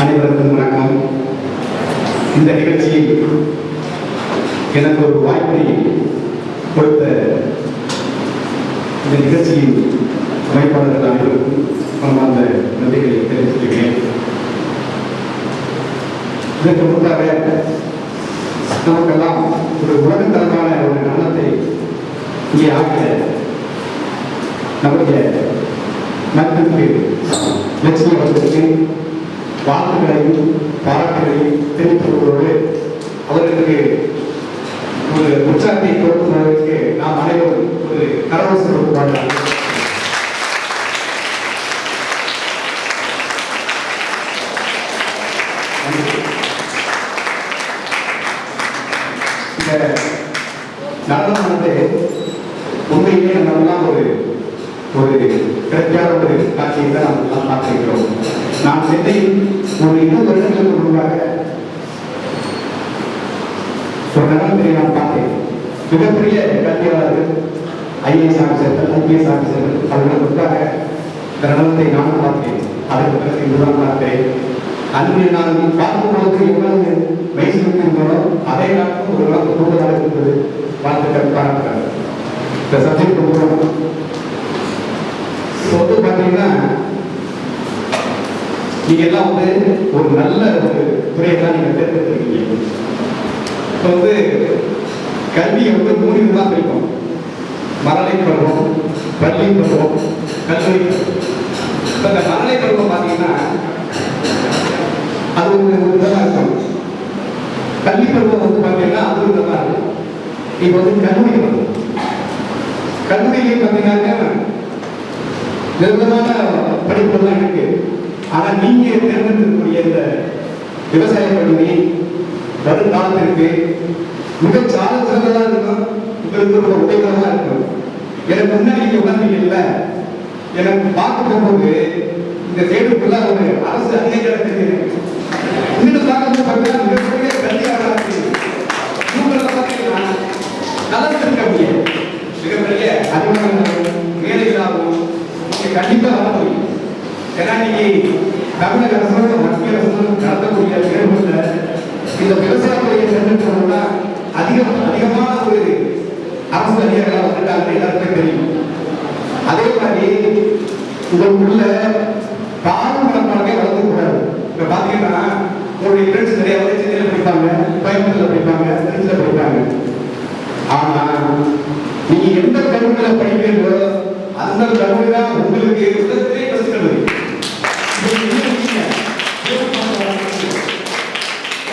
அனைவருக்கும் வணக்கம். இந்த நிகழ்ச்சியில் எனக்கு ஒரு வாய்ப்பை கொடுத்த இந்த நிகழ்ச்சியின் அமைப்பாளர்கள் அனைவருக்கும் மனமார்ந்த நன்றிகளை தெரிவித்துக்கிறேன். இதற்கு முன்பாக நமக்கெல்லாம் ஒரு உலகத்தரமான ஒரு நடனத்தை இங்கே ஆகிய நம்முடைய நட்புக்கு லட்சுமி அவர்களுக்கு வாழ்த்துக்களையும் பாராட்டுகளையும் தெரிவித்துக் கொள்வோடு அவர்களுக்கு ஒரு உற்சாகத்தை கொடுப்பதற்கு நாம் அனைவரும் ஒரு கரவசம் கொடுப்பார்கள். இந்த நடனமானது உண்மையிலே நம்மெல்லாம் ஒரு கிடைக்காத ஒரு காட்சியை தான் நாம் பார்த்திருக்கிறோம். நான் சென்னையில் ஒரு 20 வருடங்களுக்கு முன்பாக ஒரு நடனத்தை நான் பார்த்தேன். மிகப்பெரிய கல்வியாளர்கள், IAS ஆஃபீஸர்கள், IPS ஆஃபீஸர்கள் அவர்கள் முன்பாக இந்த நடனத்தை நானும் பார்த்தேன். அதற்கு பிறகு இதுதான் பார்த்தேன். அன்று நான் பார்க்கும்போது எவ்வளவு வயசு இருக்கின்றனோ அதே நாட்கள் ஒரு நாள் கூடுதலாக இருந்தது. வாழ்த்துக்கள், பாராட்டுகள். இந்த சப்ஜெக்ட் வந்து பார்த்தீங்கன்னா நீங்க எல்லாம் ஒரு நல்ல ஒரு துறையை தான் நீங்க தேர்ந்தெடுத்திருக்கீங்க. இப்போ கல்வியை 3 விதமாக பிரிக்கும். மழலை பருவம், பள்ளி பருவம், கல்லூரி. இப்போ இந்த மழலை பருவம் பார்த்தீங்கன்னா அது ஒரு விதமாக இருக்கும். கல்வி பருவம் பார்த்தீங்கன்னா அது ஒரு விதமாக இருக்கும். இப்போ கல்லூரி பருவம். கல்லூரியிலே பார்த்தீங்கன்னா நிர்வாக படிப்புலாம் இருக்கு. ஆனா நீங்க தேர்ந்தெடுக்கக்கூடிய இந்த விவசாய கல்லூரி வருங்காலத்திற்கு மிக சால சிறந்ததா இருக்கும். உங்களுக்கு ஒரு உதவிகரமா இருக்கும். எனக்கு முன்னாடி நீங்க உணர்ந்தீங்கல்ல, எனக்கு பார்க்க போகும்போது இந்த தேர்வுக்குள்ள ஒரு அரசு அங்கீகாரம் தெரிஞ்சிருக்கு. இன்னும் பார்க்கும்போது பார்த்தீங்கன்னா மிகப்பெரிய கல்வியாளராக இருக்கு. நலத்திருக்க முடியாது. மிகப்பெரிய அறிவாளர்கள், மேலைகளாகவும் கண்டிப்பா வர முடியும். ஏன்னா இன்னைக்கு தமிழக அரசு மத்திய அரசு நடத்தக்கூடிய தேர்வுல இந்த விவசாயத்துறையை தேர்ந்தெடுக்கணும்னா அதிகமான ஒரு அரசு அதிகாரிகள் வந்துட்டாங்க, எல்லாருக்கும் தெரியும். அதே மாதிரி உங்களுக்குள்ள பாரம்பரியமாக வளர்ந்து கூடாது. இப்ப பாத்தீங்கன்னா உங்களுடைய ஃப்ரெண்ட்ஸ் நிறைய பேர் சென்னையில படிப்பாங்க, கோயம்புத்தூர்ல படிப்பாங்க, திருச்சியில படிப்பாங்க. ஆனா நீங்க எந்த கல்லூரியில படிக்கிறீங்களோ அந்த கல்லூரி தான் உங்களுக்கு உலகத்திலே பெஸ்ட் கல்லூரி.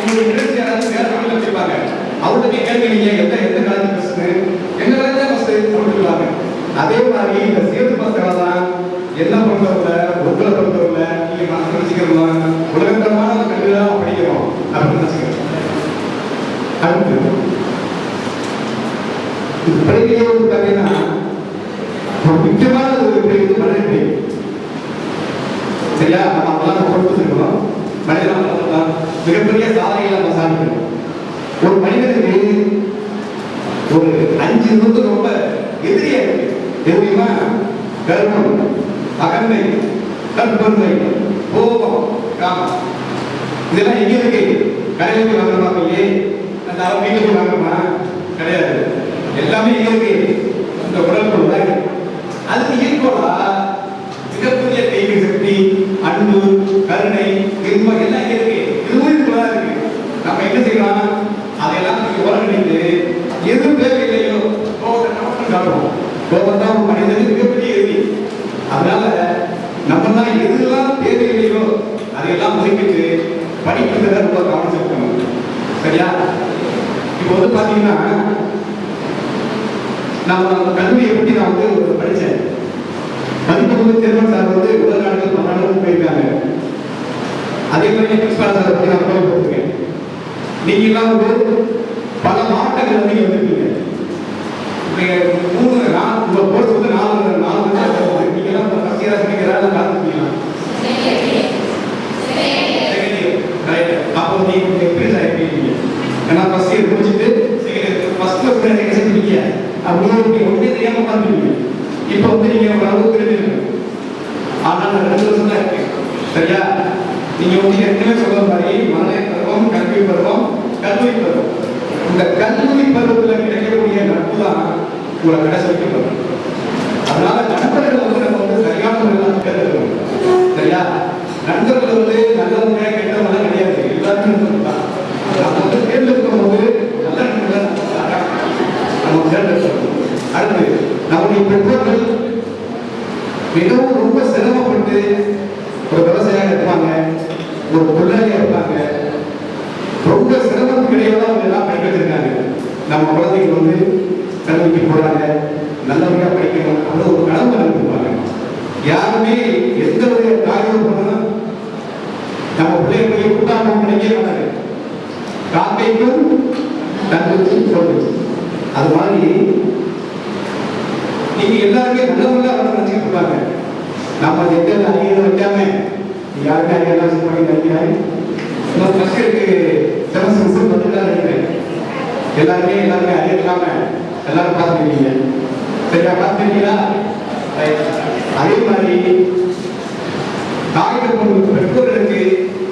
உங்களுக்கு ஃப்ரெண்ட்ஸ் யாராவது வேற கல்லூரியில படிப்பாங்க, அவங்களுக்கு கேட்குறீங்க எந்த காலேஜ் பெஸ்ட், எந்த காலேஜ் தான் பெஸ்ட் சொல்லுவாங்க. அதே மாதிரி இந்த சேர்த்து பசங்க தான் என்ன பொறுத்தவரை உங்களை பொறுத்தவரை நீங்க மனசு வச்சுக்கிறோம் உலகத்தரமான கல்வி தான் படிக்கிறோம் அப்படின்னு வச்சுக்கிறோம். அடுத்து பிறகு பார்த்தீங்கன்னா ஒரு முக்கியமான ஒரு பிரிவு மனித பிரிவு. சரியா? நம்ம அதெல்லாம் கொடுத்துருக்கோம். மனிதன் மிகப்பெரிய சாதனைகளை நம்ம சாதிக்கணும். ஒரு மனிதனுக்கு ஒரு 5 ரொம்ப எதிரியா இருக்கு. எதிரிமா கர்வம், அகந்தை, தற்பெருமை, கோபம், காமம். இதெல்லாம் எங்க இருக்கு? கடையில போய் வாங்குறோமா? அந்த வீட்டுல போய் வாங்குறோமா? கிடையாது. எல்லாமே எங்க இருக்கு? இந்த உடலுக்குள்ள தான் இருக்கு. அதுக்கு ஈக்குவலா மிகப்பெரிய தெய்வீக சக்தி, அன்பு, கருணை, இன்பம் எல்லாம் இங்க இருக்கு. இதுவும் இதுக்குள்ள தான் இருக்கு. நம்ம என்ன செய்யலாம்? அதையெல்லாம் உலகணித்து எது தேவையில்லையோ கோபத்தை காட்டுவோம். கோபம் தான் மனிதனுக்கு மிகப்பெரிய எதிரி. அதனால நம்ம தான் எதுலாம் தேவையில்லையோ அதையெல்லாம் ஒதுக்கிட்டு படிப்புங்கிறத ரொம்ப கவனம் செலுத்தணும். சரியா? இப்போ பாத்தீங்கன்னா நான் கல்வியை பற்றி நான் படித்தேன். மதிப்பு செல்வன் சார் உலக நாடுகள் பல நாடுகளும் போயிருக்காங்க. அதே மாதிரி பிரின்சிபால் சார் பற்றி நான் போயிருக்கேன். நீங்க எல்லாம் பல மாவட்டங்கள் நீங்க வந்திருக்கீங்க. உங்க கோர்ஸ் 4 நீங்க எல்லாம் ஃபர்ஸ்ட் இயரா படிக்கிறதா பார்த்துருக்கீங்களா? அப்போ நீங்க எப்படி சார் இருக்கீங்க? ஏன்னா ஃபர்ஸ்ட் இயர் முடிச்சுட்டு ஃபர்ஸ்ட் கிளாஸ் என்ன செஞ்சீங்க அப்படின்னு ஒன்றே தெரியாம பார்த்துருக்கீங்க. இப்போ நீங்க ஒரு அளவு தெரிஞ்சிருக்கு. ஆனால் 2 வருஷம் தான் இருக்கு. சரியா? நீங்க வந்து ஏற்கனவே சொல்ற மாதிரி மழலை பருவம், கல்வி பருவம், கல்லூரி பருவம். இந்த கல்லூரி பருவத்தில் கிடைக்கக்கூடிய நட்பு தான் உங்களை கடைசி வைக்க வரும். அதனால நண்பர்கள் வந்து நம்ம வந்து சரியான முறையில் தேர்ந்தெடுக்கணும். சரியா? நண்பர்கள் வந்து நல்லவங்க கெட்டவங்க கிடையாது, எல்லாருமே நண்பர்கள் தான். நம்ம வந்து தேர்ந்தெடுக்கும் போது நல்ல நண்பர்கள் நம்ம தேர்ந்தெடுக்கணும். அடுத்து நம்முடைய பெற்றோர்கள் மிகவும் ரொம்ப சிரமப்பட்டு ஒரு விவசாயியாக இருப்பாங்க, ஒரு தொழிலாளியா இருப்பாங்க. ரொம்ப சிரமத்துக்கு இடையே தான் அவங்க எல்லாம் படிக்க வச்சிருக்காங்க. நம்ம குழந்தைங்க வந்து கல்லூரிக்கு போறாங்க, நல்லபடியா படிக்கணும், அவ்வளவு ஒரு கனவு அனுப்பிப்பாங்க. யாருமே எந்த ஒரு காரியம் பண்ணணும் நம்ம பிள்ளைகளுடைய கூட்டாமல் கிடைக்கவே மாட்டாங்க. காக்கைக்கும் தன்னுச்சு சொல்லுச்சு. அது மாதிரி நீங்க எல்லாருமே நல்லவங்களா அவங்க நினைச்சுட்டு இருப்பாங்க. நம்ம எந்த அறிவியல் வைக்காம யாருமே அறியலாம் பண்ணி நினைக்கிறாங்க. இன்னொரு ஃபர்ஸ்ட் செமஸ்டர் வந்துதான் நினைக்கிறேன். எல்லாருமே அறியலாம எல்லாரும் பார்த்துருக்கீங்க. சரியா? பார்த்துருக்கீங்களா? அதே மாதிரி தாய் பெற்றோர்களுக்கு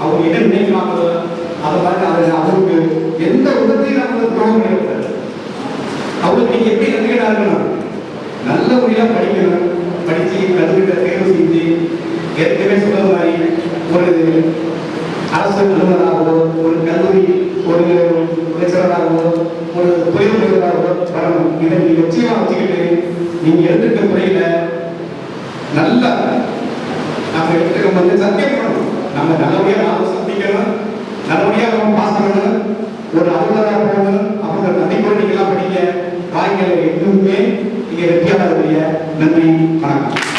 அவங்க என்ன நினைக்கிறாங்களோ அதை மாதிரி அவங்களுக்கு எந்த விதத்தையும் நம்ம துரோகம் கிடையாது. அவங்களுக்கு நீங்க எப்படி நன்றிகளாக இருக்கணும்? நல்ல முறையா படிக்கணும், படிச்சு கல்லூரியில தேர்வு செஞ்சு ஏற்கனவே சொல்ற மாதிரி ஒரு அரசு அலுவலராகவோ, ஒரு கல்லூரி ஒரு லெக்சரராகவோ, ஒரு தொழில் நிறுவனராகவோ வரணும். இதை நீங்க லட்சியமா வச்சுக்கிட்டு நீங்க எடுத்துக்க முறையில நல்ல நம்ம எடுத்துக்க வந்து சத்தியம் பண்ணணும். நம்ம நல்லபடியா நாம சந்திக்கணும், நல்லபடியா நம்ம பாஸ் பண்ணணும், ஒரு அலுவலராக போகணும். அவங்க நன்றிப்போடு நீங்க எல்லாம் படிக்க வாய்களை எதுவுமே நீங்க வெற்றியாளர்களுடைய நன்றி. வணக்கம்.